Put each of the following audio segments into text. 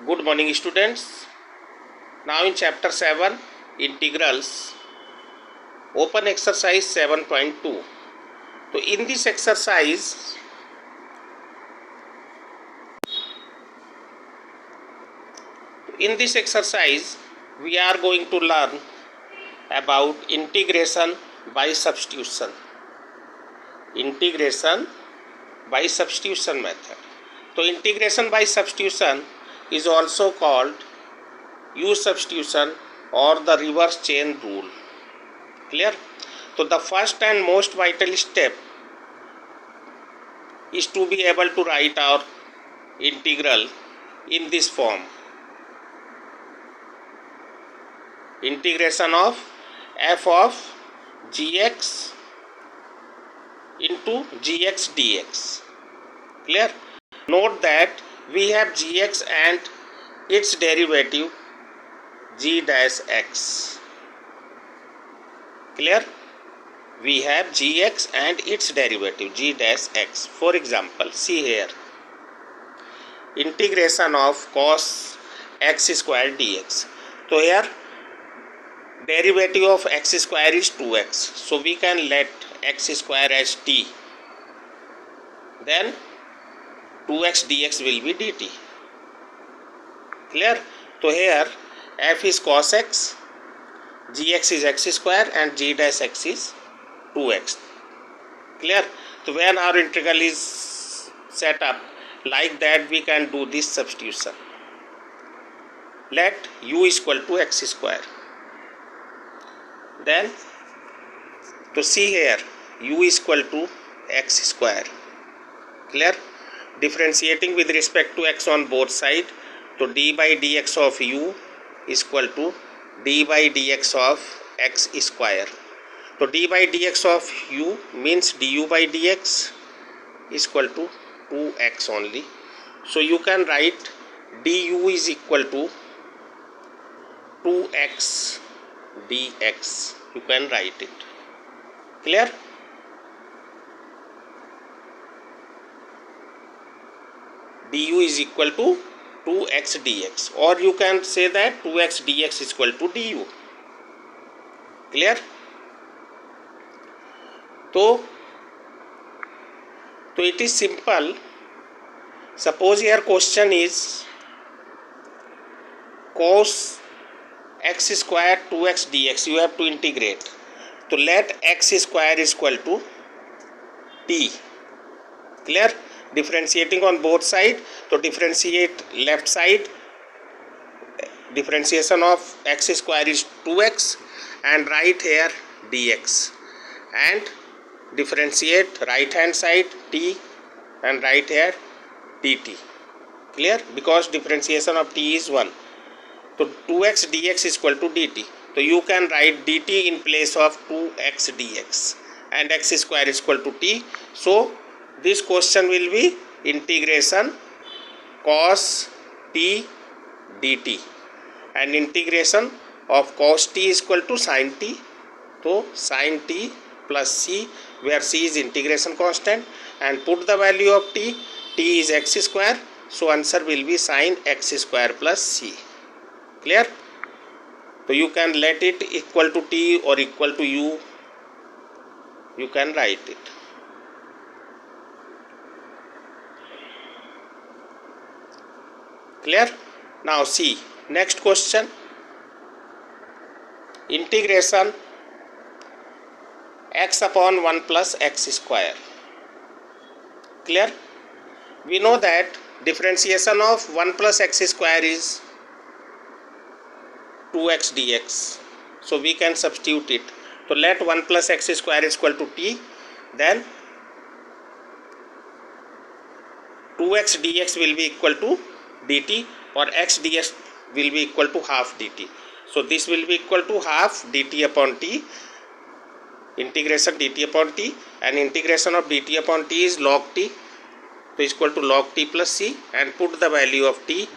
Good morning, students. Now in chapter 7, integrals, open exercise 7.2. So in this exercise, we are going to learn about integration by substitution. Integration by substitution method. So integration by substitution is also called U substitution or the reverse chain rule. Clear? So the first and most vital step is to be able to write our integral in this form. Integration of f of gx into gx dx. Clear? Note that we have gx and its derivative g dash x. Clear? We have gx and its derivative g dash x. For example, see here, integration of cos x square dx. So here derivative of x square is 2x. So we can let x square as t. Then 2x dx will be dt. Clear? So here f is cos x, gx is x square and g dash x is 2x. Clear? So when our integral is set up like that, we can do this substitution. Let u is equal to x square. Then to see here, u is equal to x square. Clear? Differentiating with respect to x on both sides, so d by dx of u is equal to d by dx of x square. So d by dx of u means du by dx is equal to 2x only. So you can write du is equal to 2x dx. You can write it. Clear? Du is equal to 2x dx, or you can say that 2x dx is equal to du. Clear? So it is simple. Suppose here question is cos x square 2x dx, you have to integrate. So let x square is equal to t. Clear? Differentiating on both sides, so differentiate left side, differentiation of x square is 2x, and write here dx, and differentiate right hand side t and write here dt. Clear? Because differentiation of t is 1. So 2x dx is equal to dt. So you can write dt in place of 2x dx, and x square is equal to t. So this question will be integration cos t dt, and integration of cos t is equal to sin t. So sin t plus c, where c is integration constant, and put the value of t. T is x square, so answer will be sin x square plus c. Clear? So you can let it equal to t or equal to u. You can write it. Clear? Now see next question. Integration x upon 1 plus x square. Clear? We know that differentiation of 1 plus x square is 2x dx. So we can substitute it. So let 1 plus x square is equal to t. Then 2x dx will be equal to dt, or x dx will be equal to half dt. So this will be equal to half dt upon t. Integration dt upon t, and integration of dt upon t is log t. So is equal to log t plus c, and put the value of t.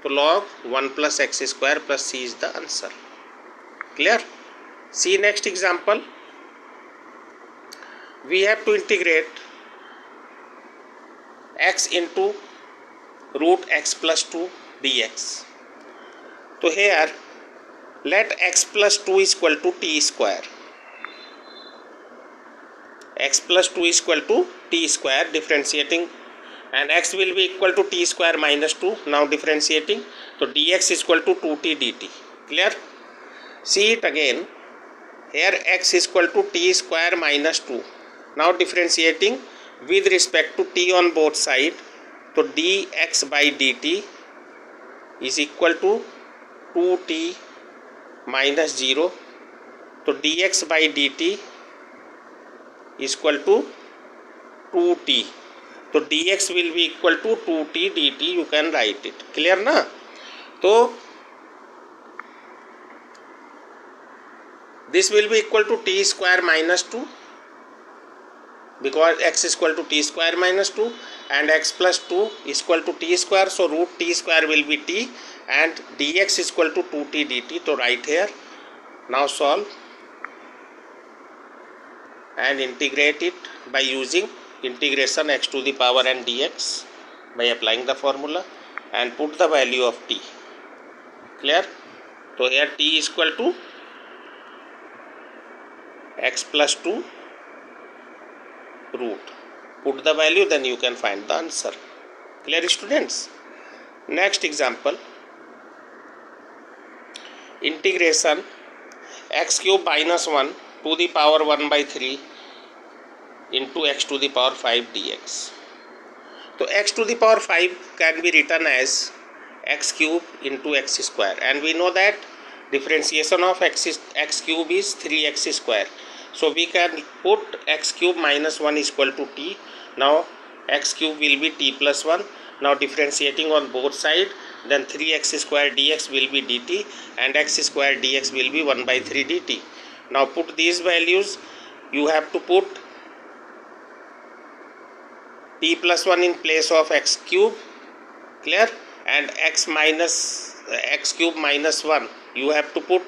So log 1 plus x square plus c is the answer. Clear? See next example. We have to integrate x into root x plus 2 dx. So here let x plus 2 is equal to t square. X plus 2 is equal to t square, differentiating, and x will be equal to t square minus 2. Now differentiating, so dx is equal to 2t dt. Clear? See it again. Here x is equal to t square minus 2. Now differentiating with respect to t on both sides. So dx by dt is equal to 2t minus 0. So dx by dt is equal to 2t. So dx will be equal to 2t dt. You can write it. Clear na? So this will be equal to t square minus 2, because x is equal to t square minus 2 and x plus 2 is equal to t square. So root t square will be t and dx is equal to 2t dt. So write here. Now solve and integrate it by using integration x to the power n dx by applying the formula and put the value of t. Clear? So here t is equal to x plus 2 root. Put the value, then you can find the answer. Clear, students? Next example, integration x cube minus 1 to the power 1 by 3 into x to the power 5 dx. So x to the power 5 can be written as x cube into x square, and we know that differentiation of x cube is 3x square. So we can put x cube minus 1 is equal to t. Now x cube will be t plus 1. Now differentiating on both sides, then 3x square dx will be dt and x square dx will be 1 by 3 dt. Now put these values. You have to put t plus 1 in place of x cube. Clear? And x cube minus 1 you have to put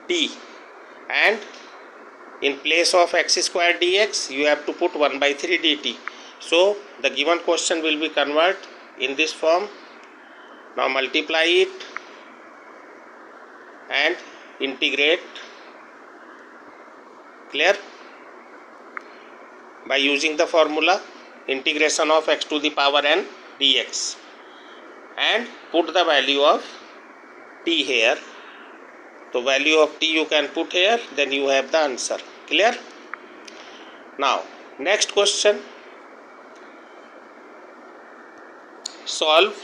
t, and in place of x square dx you have to put 1 by 3 dt. So the given question will be converted in this form. Now multiply it and integrate. Clear? By using the formula integration of x to the power n dx, and put the value of t here. So value of t you can put here, then you have the answer. Clear? Now next question, solve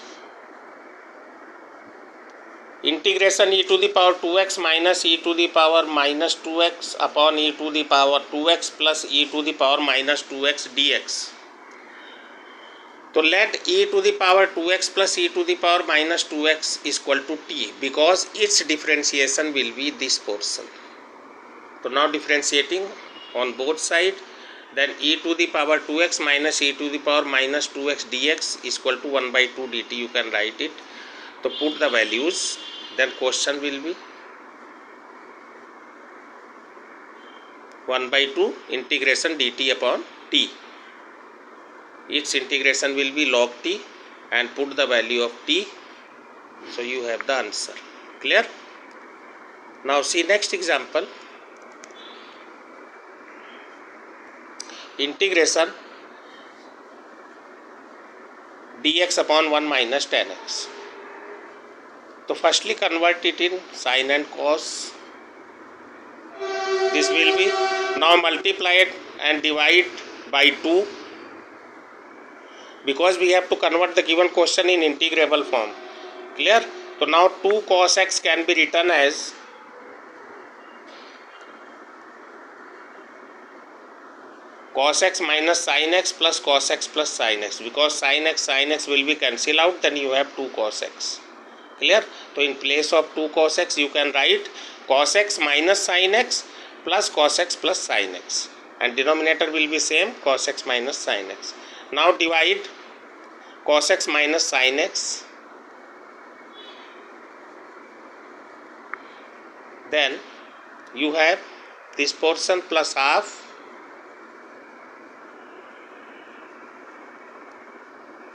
integration e to the power 2x minus e to the power minus 2x upon e to the power 2x plus e to the power minus 2x dx. So let e to the power 2x plus e to the power minus 2x is equal to t, because its differentiation will be this portion. So now differentiating on both sides, then e to the power 2x minus e to the power minus 2x dx is equal to 1 by 2 dt. You can write it. So put the values, then question will be 1 by 2 integration dt upon t. Its integration will be log t, and put the value of t. So you have the answer. Clear? Now see next example, integration dx upon 1 minus 10x. So firstly convert it in sine and cos. This will be, now multiply it and divide by 2, because we have to convert the given question in integrable form. Clear? So now 2 cos x can be written as cos x minus sin x plus cos x plus sin x, because sin x will be cancelled out, then you have 2 cos x. Clear? So in place of 2 cos x you can write cos x minus sin x plus cos x plus sin x, and denominator will be same, cos x minus sin x. Now divide cos x minus sin x, then you have this portion plus half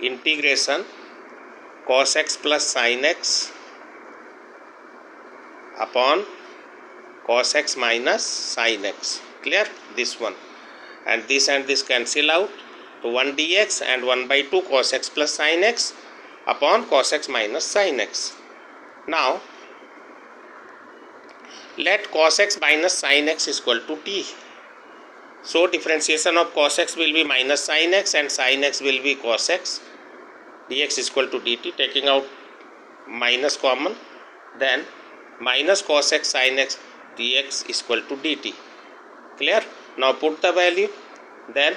integration cos x plus sin x upon cos x minus sin x. Clear? This one. And this cancel out. So 1 dx and 1 by 2 cos x plus sin x upon cos x minus sin x. Now let cos x minus sin x is equal to t. So differentiation of cos x will be minus sin x and sin x will be cos x. Dx is equal to dt, taking out minus common, then minus cos x sin x dx is equal to dt. Clear? Now put the value, then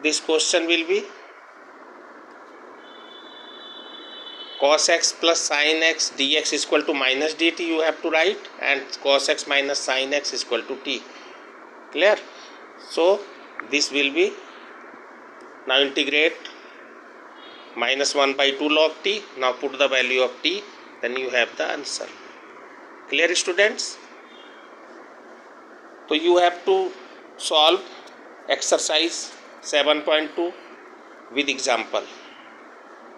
this question will be cos x plus sin x dx is equal to minus dt you have to write, and cos x minus sin x is equal to t. Clear? So this will be, now integrate minus 1 by 2 log t, now put the value of t, then you have the answer. Clear, students? So you have to solve exercise 7.2 with example.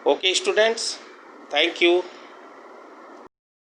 Okay, students, thank you.